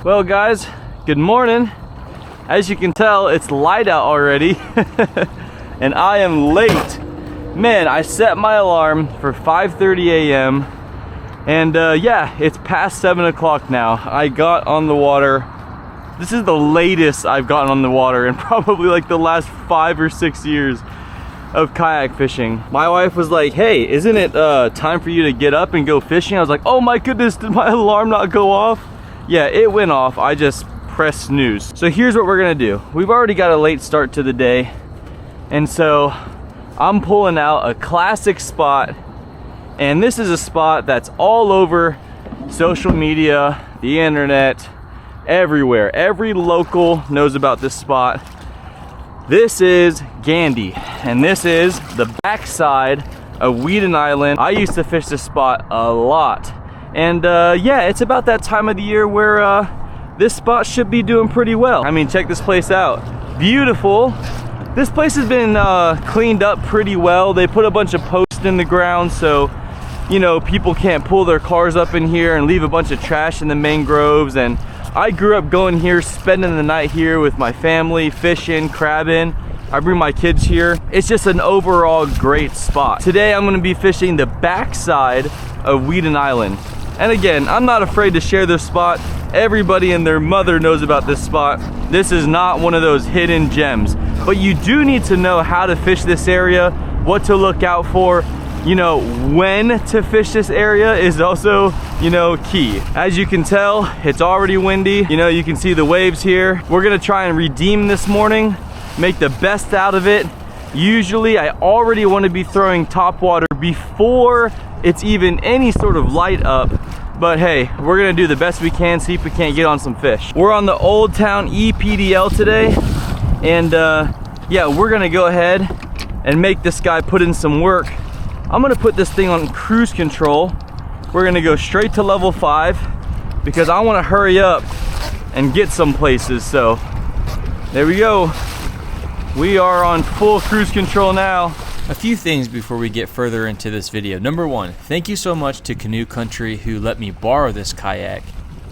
Well guys, good morning. As you can tell, it's light out already and I am late. Man, I set my alarm for 5:30 a.m. and yeah, it's past 7 o'clock now. I got on the water. This is the latest I've gotten on the water in probably like the last 5 or 6 years of kayak fishing. My wife was like, hey, isn't it time for you to get up and go fishing? I was like, oh my goodness, did my alarm not go off? Yeah, it went off. I just pressed snooze. So here's what we're gonna do. We've already got a late start to the day, and so I'm pulling out a classic spot, and this is a spot that's all over social media, the internet, everywhere. Every local knows about this spot. This is Gandy, and this is the backside of Weedon Island. I used to fish this spot a lot, and yeah, it's about that time of the year where this spot should be doing pretty well. I mean, check this place out. Beautiful. This place has been cleaned up pretty well. They put a bunch of posts in the ground so, you know, people can't pull their cars up in here and leave a bunch of trash in the mangroves. And I grew up going here, spending the night here with my family, fishing, crabbing. I bring my kids here. It's just an overall great spot. Today I'm gonna be fishing the backside of Weedon Island. And again, I'm not afraid to share this spot. Everybody and their mother knows about this spot. This is not one of those hidden gems. But you do need to know how to fish this area, what to look out for. You know, when to fish this area is also, you know, key. As you can tell, it's already windy. You know, you can see the waves here. We're gonna try and redeem this morning, make the best out of it. Usually I already want to be throwing top water before it's even any sort of light up. But hey, we're gonna do the best we can, see if we can't get on some fish. We're on the Old Town EPDL today, and yeah, we're gonna go ahead and make this guy put in some work. I'm gonna put this thing on cruise control. We're gonna go straight to level 5 because I wanna hurry up and get some places. So there we go. We are on full cruise control now. A few things before we get further into this video. Number one, thank you so much to Canoe Country who let me borrow this kayak.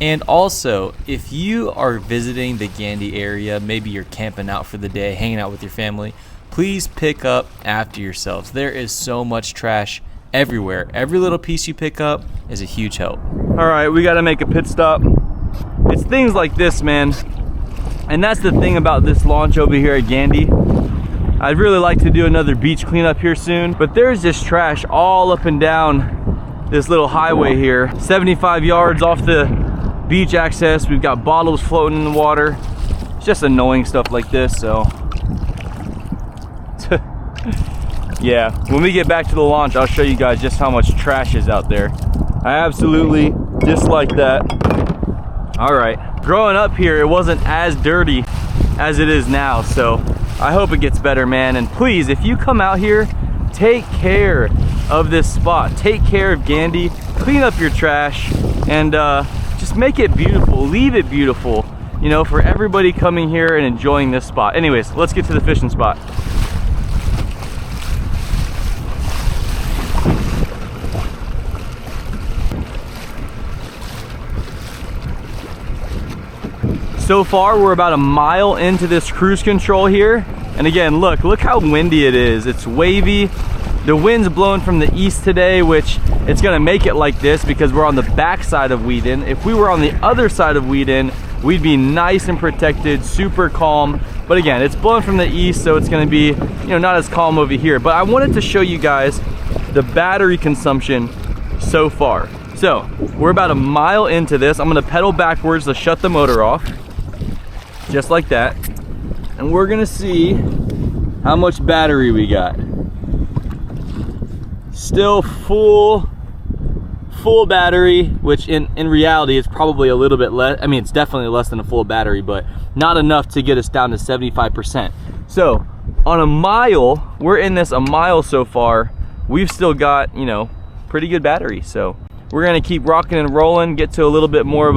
And also, if you are visiting the Gandy area, maybe you're camping out for the day, hanging out with your family, please pick up after yourselves. There is so much trash everywhere. Every little piece you pick up is a huge help. All right, we gotta make a pit stop. It's things like this, man. And that's the thing about this launch over here at Gandy. I'd really like to do another beach cleanup here soon, but there's just trash all up and down this little highway here. 75 yards off the beach access. We've got bottles floating in the water. It's just annoying stuff like this, so. Yeah, when we get back to the launch, I'll show you guys just how much trash is out there. I absolutely dislike that. All right, growing up here, it wasn't as dirty as it is now, so I hope it gets better, man. And please, if you come out here, take care of this spot. Take care of Gandy, clean up your trash, and just make it beautiful, leave it beautiful, you know, for everybody coming here and enjoying this spot. Anyways, let's get to the fishing spot. So far, we're about a mile into this cruise control here. And again, look how windy it is. It's wavy. The wind's blowing from the east today, which it's gonna make it like this because we're on the back side of Weedon. If we were on the other side of Weedon, we'd be nice and protected, super calm. But again, it's blowing from the east, so it's gonna be, you know, not as calm over here. But I wanted to show you guys the battery consumption so far. So we're about a mile into this. I'm gonna pedal backwards to shut the motor off. Just like that, and we're gonna see how much battery we got. Still full battery, which in reality is probably a little bit less. I mean, it's definitely less than a full battery, but not enough to get us down to 75%. So on a mile, we're in this a mile so far, we've still got, you know, pretty good battery. So we're gonna keep rocking and rolling, get to a little bit more of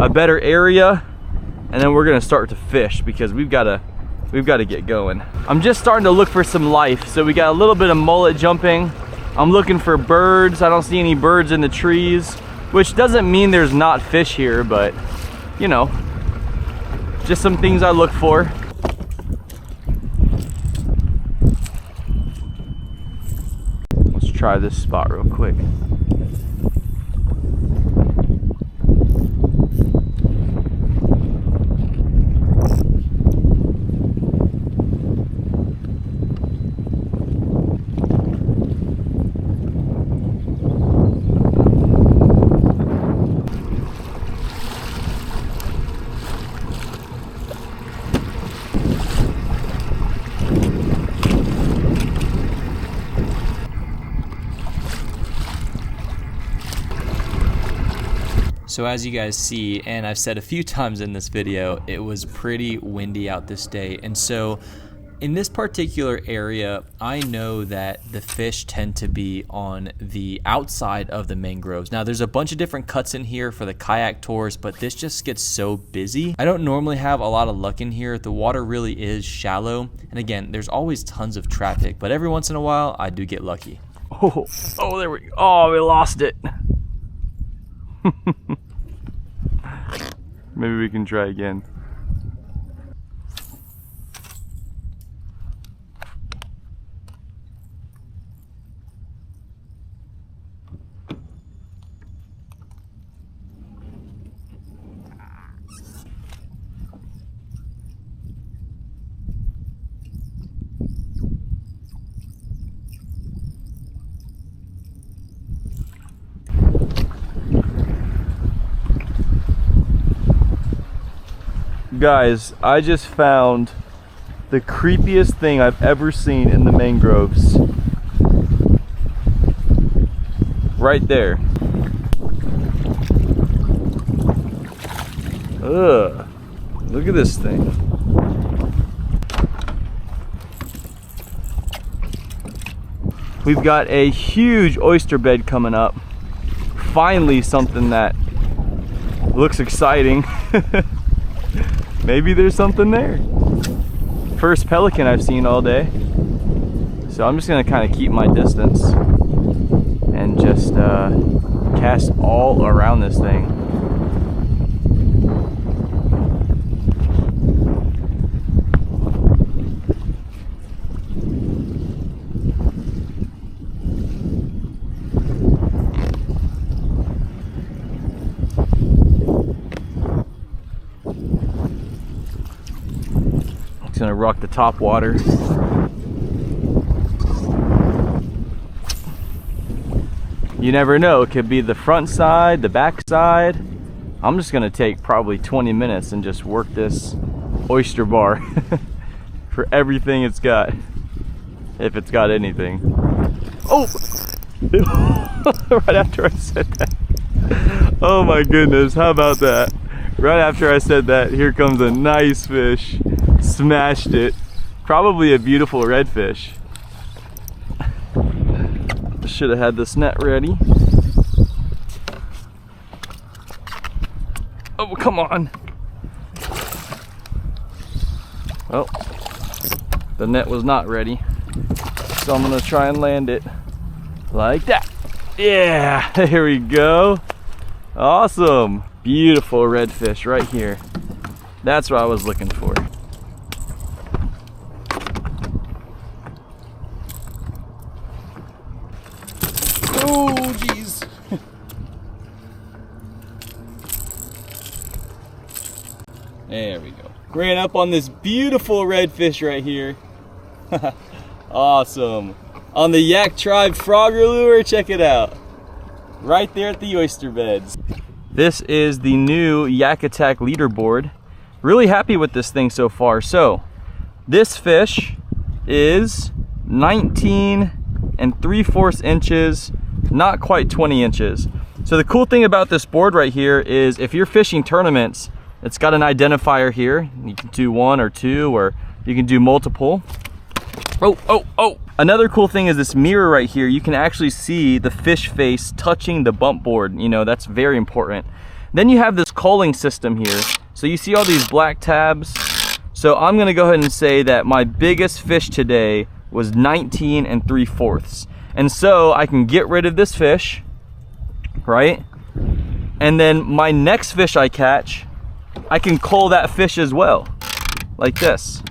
a better area, and then we're gonna start to fish because we've got to get going. I'm just starting to look for some life. So we got a little bit of mullet jumping. I'm looking for birds. I don't see any birds in the trees, which doesn't mean there's not fish here, but you know, just some things I look for. Let's try this spot real quick. So as you guys see, and I've said a few times in this video, it was pretty windy out this day. And so in this particular area, I know that the fish tend to be on the outside of the mangroves. Now there's a bunch of different cuts in here for the kayak tours, but this just gets so busy. I don't normally have a lot of luck in here. The water really is shallow. And again, there's always tons of traffic, but every once in a while I do get lucky. Oh, there we go. Oh, we lost it. Maybe we can try again. Guys, I just found the creepiest thing I've ever seen in the mangroves. Right there. Ugh. Look at this thing. We've got a huge oyster bed coming up. Finally something that looks exciting. Maybe there's something there. First pelican I've seen all day. So I'm just gonna kind of keep my distance and just cast all around this thing. Gonna rock the top water. You never know, it could be the front side, the back side. I'm just gonna take probably 20 minutes and just work this oyster bar for everything it's got, if it's got anything. Oh! Right after I said that. Oh my goodness, how about that? Right after I said that, here comes a nice fish. Smashed it. Probably a beautiful redfish. Should have had this net ready. Oh, come on. Well, the net was not ready. So I'm gonna try and land it like that. Yeah, here we go. Awesome. Beautiful redfish right here. That's what I was looking for. Oh, jeez. There we go. Ran up on this beautiful redfish right here. Awesome. On the Yak Tribe Frogger lure, check it out. Right there at the oyster beds. This is the new Yak Attack leaderboard. Really happy with this thing so far. So, this fish is 19 3/4 inches, not quite 20 inches. So the cool thing about this board right here is if you're fishing tournaments, it's got an identifier here. You can do 1 or 2, or you can do multiple. Oh. Another cool thing is this mirror right here. You can actually see the fish face touching the bump board. You know, that's very important. Then you have this culling system here. So you see all these black tabs. So I'm gonna go ahead and say that my biggest fish today was 19 3/4. And so I can get rid of this fish, right? And then my next fish I catch I can cull that fish as well, like this.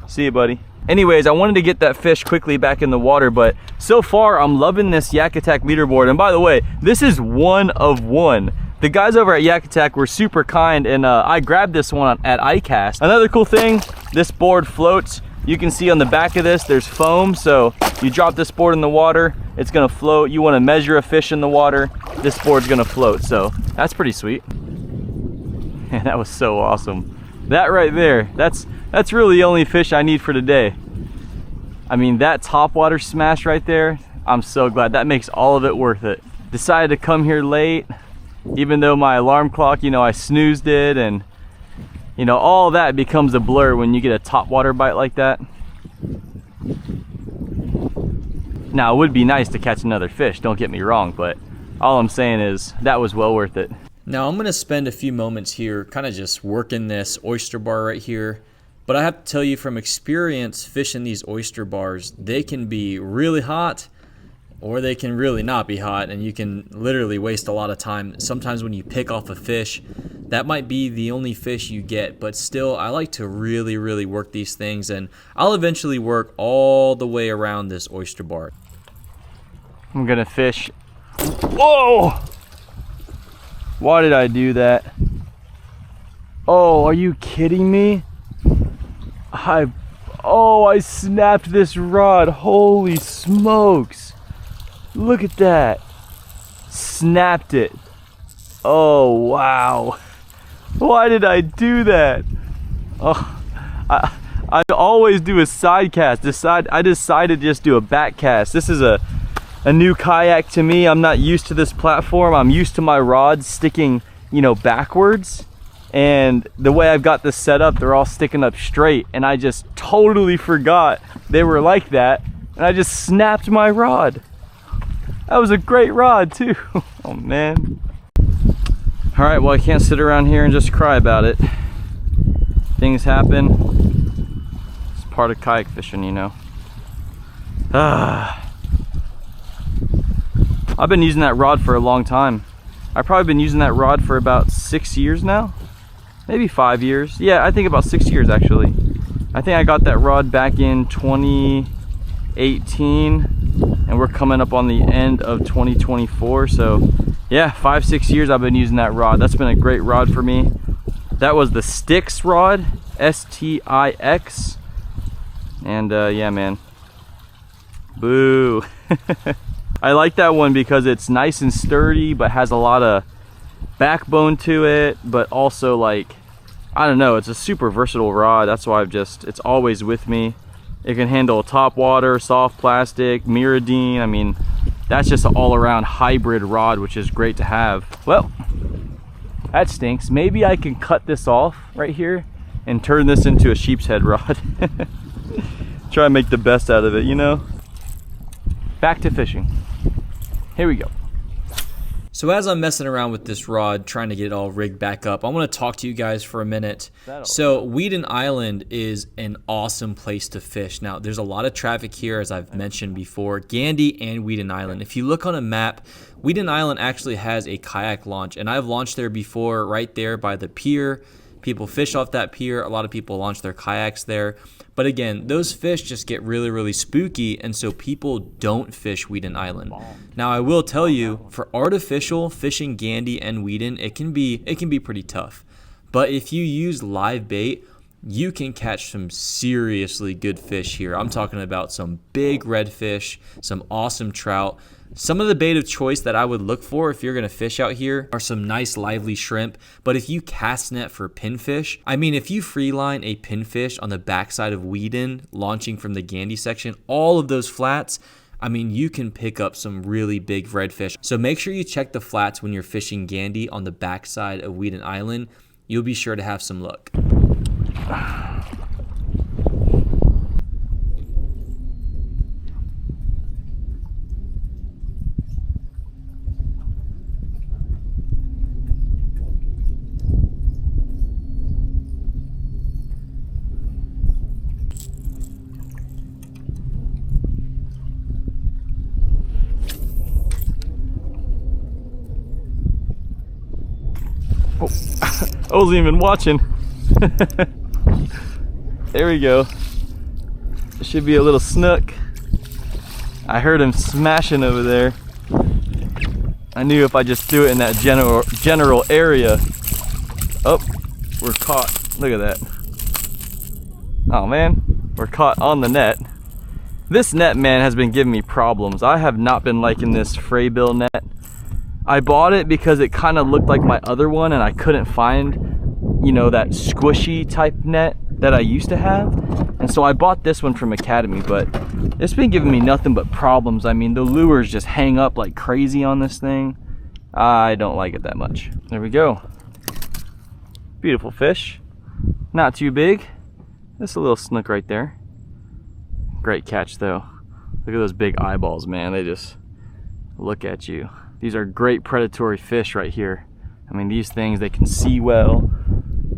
See you, buddy. Anyways, I wanted to get that fish quickly back in the water, but so far I'm loving this Yak Attack leaderboard. And by the way, this is 1 of 1. The guys over at Yak Attack were super kind, and I grabbed this one at iCast. Another cool thing, this board floats. You can see on the back of this, there's foam, so you drop this board in the water, it's gonna float. You wanna measure a fish in the water, this board's gonna float, so that's pretty sweet. Man, that was so awesome. That right there, that's really the only fish I need for today. I mean, that topwater smash right there, I'm so glad. That makes all of it worth it. Decided to come here late, even though my alarm clock, you know, I snoozed it, and you know, all that becomes a blur when you get a topwater bite like that. Now, it would be nice to catch another fish, don't get me wrong, but all I'm saying is that was well worth it. Now I'm gonna spend a few moments here kind of just working this oyster bar right here. But I have to tell you from experience fishing these oyster bars, they can be really hot or they can really not be hot, and you can literally waste a lot of time. Sometimes when you pick off a fish, that might be the only fish you get, but still I like to really work these things, and I'll eventually work all the way around this oyster bar. I'm gonna fish. Whoa! Why did I do that? Oh, are you kidding me? I snapped this rod. Holy smokes. Look at that. Snapped it. Oh, wow. Why did I do that? Oh, I always do a side cast. I decided to just do a back cast. This is a new kayak to me. I'm not used to this platform. I'm used to my rods sticking, you know, backwards. And the way I've got this set up, they're all sticking up straight, and I just totally forgot they were like that, and I just snapped my rod. That was a great rod too. Oh man. All right, well, I can't sit around here and just cry about it. Things happen. It's part of kayak fishing, you know. I've been using that rod for a long time. I've probably been using that rod for about 6 years now. Maybe 5 years. Yeah, I think about 6 years actually. I think I got that rod back in 2018, and we're coming up on the end of 2024. So yeah, 5-6 years I've been using that rod. That's been a great rod for me. That was the Stix rod, S-T-I-X. And yeah, man. Boo. I like that one because it's nice and sturdy, but has a lot of backbone to it, but also, like, I don't know, it's a super versatile rod. That's why it's always with me. It can handle top water, soft plastic, Miradine. I mean, that's just an all-around hybrid rod, which is great to have. Well, that stinks. Maybe I can cut this off right here and turn this into a sheep's head rod. Try and make the best out of it, you know? Back to fishing. Here we go. So as I'm messing around with this rod, trying to get it all rigged back up, I want to talk to you guys for a minute. So Weedon Island is an awesome place to fish. Now, there's a lot of traffic here, as I've mentioned before, Gandy and Weedon Island. If you look on a map, Weedon Island actually has a kayak launch, and I've launched there before, right there by the pier. People fish off that pier. A lot of people launch their kayaks there. But again, those fish just get really spooky, and so people don't fish Weedon Island. Now, I will tell you, for artificial fishing Gandy and Weedon, it can be pretty tough. But if you use live bait, you can catch some seriously good fish here. I'm talking about some big redfish, some awesome trout. Some of the bait of choice that I would look for if you're going to fish out here are some nice lively shrimp. But if you cast net for pinfish, I mean, if you free line a pinfish on the backside of Weedon, launching from the Gandy section, all of those flats, I mean, you can pick up some really big redfish. So make sure you check the flats when you're fishing Gandy on the backside of Weedon Island. You'll be sure to have some luck. Oh, I wasn't even watching. There we go. There should be a little snook. I heard him smashing over there. I knew if I just threw it in that general area. Oh, we're caught. Look at that. Oh man, we're caught on the net. This net, man, has been giving me problems. I have not been liking this fraybill net. I bought it because it kind of looked like my other one and I couldn't find, you know, that squishy type net that I used to have. And so I bought this one from Academy, but it's been giving me nothing but problems. I mean, the lures just hang up like crazy on this thing. I don't like it that much. There we go. Beautiful fish. Not too big. Just a little snook right there. Great catch though. Look at those big eyeballs, man. They just look at you. These are great predatory fish right here. I mean, these things, they can see well.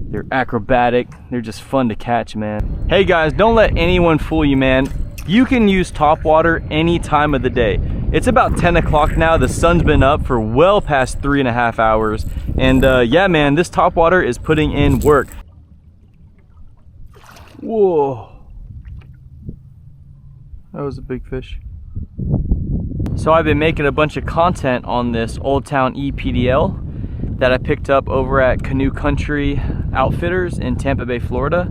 They're acrobatic. They're just fun to catch, man. Hey guys, don't let anyone fool you, man. You can use topwater any time of the day. It's about 10 o'clock now. The sun's been up for well past 3.5 hours. And yeah, man, this topwater is putting in work. Whoa. That was a big fish. So I've been making a bunch of content on this Old Town EPDL that I picked up over at Canoe Country Outfitters in Tampa Bay, Florida.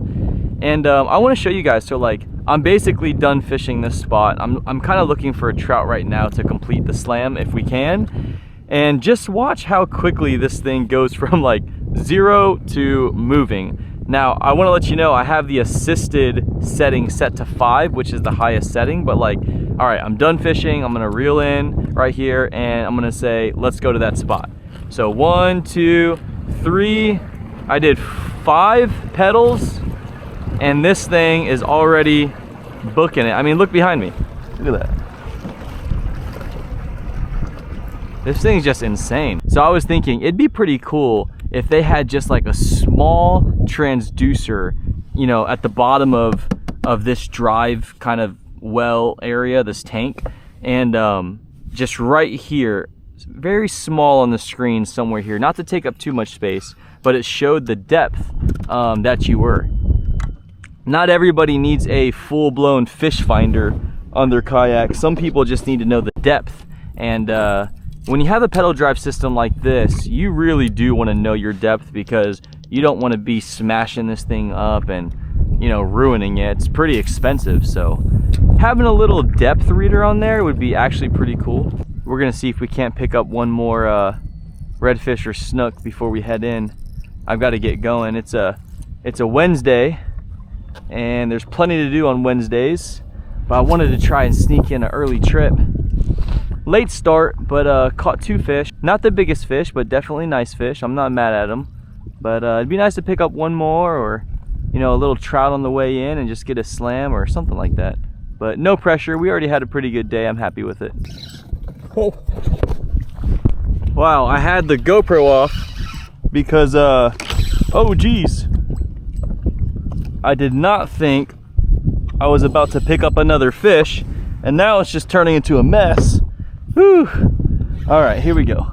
And I want to show you guys. So like, I'm basically done fishing this spot. I'm kind of looking for a trout right now to complete the slam if we can. And just watch how quickly this thing goes from like 0 to moving. Now, I want to let you know I have the assisted setting set to 5, which is the highest setting, but like, all right, I'm done fishing. I'm going to reel in right here and I'm going to say, let's go to that spot. So 1, 2, 3, I did 5 pedals and this thing is already booking it. I mean, look behind me. Look at that. This thing's just insane. So I was thinking it'd be pretty cool if they had just like a small transducer, you know, at the bottom of this drive kind of well area, this tank, and just right here, very small on the screen somewhere here, not to take up too much space, but it showed the depth that you were. Not everybody needs a full-blown fish finder on their kayak. Some people just need to know the depth. And when you have a pedal drive system like this, you really do want to know your depth because you don't want to be smashing this thing up and, you know, ruining it. It's pretty expensive, so having a little depth reader on there would be actually pretty cool. We're gonna see if we can't pick up one more redfish or snook before we head in. I've got to get going. It's a Wednesday and there's plenty to do on Wednesdays, but I wanted to try and sneak in an early trip. Late start, but caught 2 fish. Not the biggest fish, but definitely nice fish. I'm not mad at them. But it'd be nice to pick up one more, or, you know, a little trout on the way in and just get a slam or something like that. But no pressure. We already had a pretty good day. I'm happy with it. Oh. Wow, I had the GoPro off because, oh geez. I did not think I was about to pick up another fish, and now it's just turning into a mess. Whew. All right, here we go.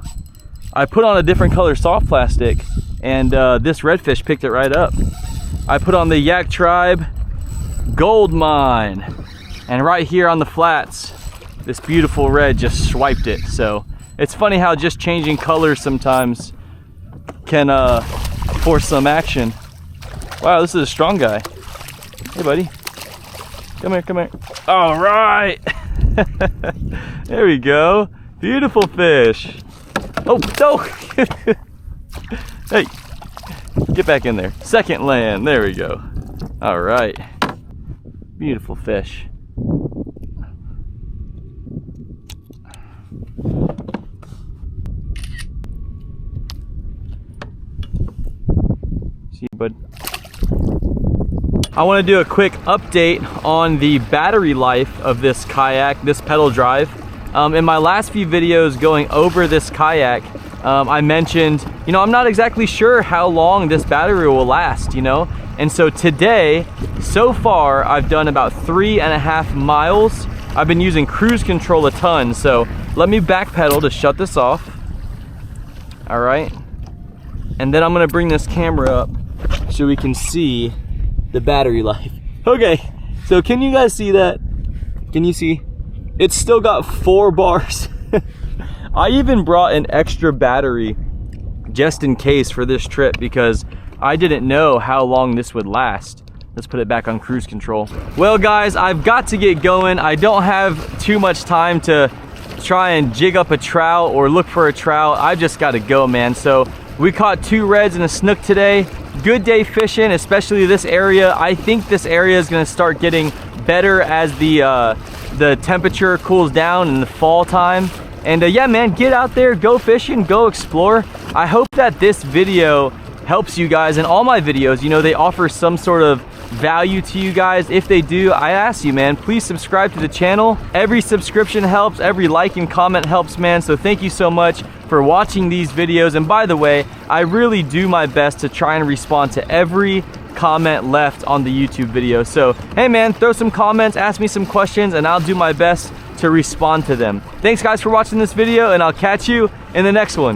I put on a different color soft plastic and this redfish picked it right up. I put on the Yak Tribe Gold Mine, and right here on the flats, this beautiful red just swiped it. So it's funny how just changing colors sometimes can force some action. Wow, this is a strong guy. Hey buddy, come here, come here. All right. There we go. Beautiful fish. Oh, no. Hey, get back in there. Second land. There we go. All right. Beautiful fish. See you, bud. I want to do a quick update on the battery life of this kayak, this pedal drive. In my last few videos going over this kayak, I mentioned, you know, I'm not exactly sure how long this battery will last, you know? And so today, so far, I've done about 3.5 miles. I've been using cruise control a ton, so let me backpedal to shut this off. All right. and then I'm gonna bring this camera up so we can see the battery life. Okay, so can you guys see that? Can you see? It's still got 4 bars. I even brought an extra battery just in case for this trip because I didn't know how long this would last. Let's put it back on cruise control. Well guys, I've got to get going. I don't have too much time to try and jig up a trout or look for a trout. I just gotta go, man. So we caught 2 reds and a snook today. Good day fishing, especially this area. I think this area is gonna start getting better as the temperature cools down in the fall time. And yeah, man, get out there, go fishing, go explore. I hope that this video helps you guys, and all my videos, you know, they offer some sort of value to you guys. If they do, I ask you, man, please subscribe to the channel. Every subscription helps, every like and comment helps, man. So thank you so much for watching these videos. And by the way, I really do my best to try and respond to every comment left on the YouTube video. So hey man, throw some comments, ask me some questions, and I'll do my best to respond to them. Thanks guys for watching this video, and I'll catch you in the next one.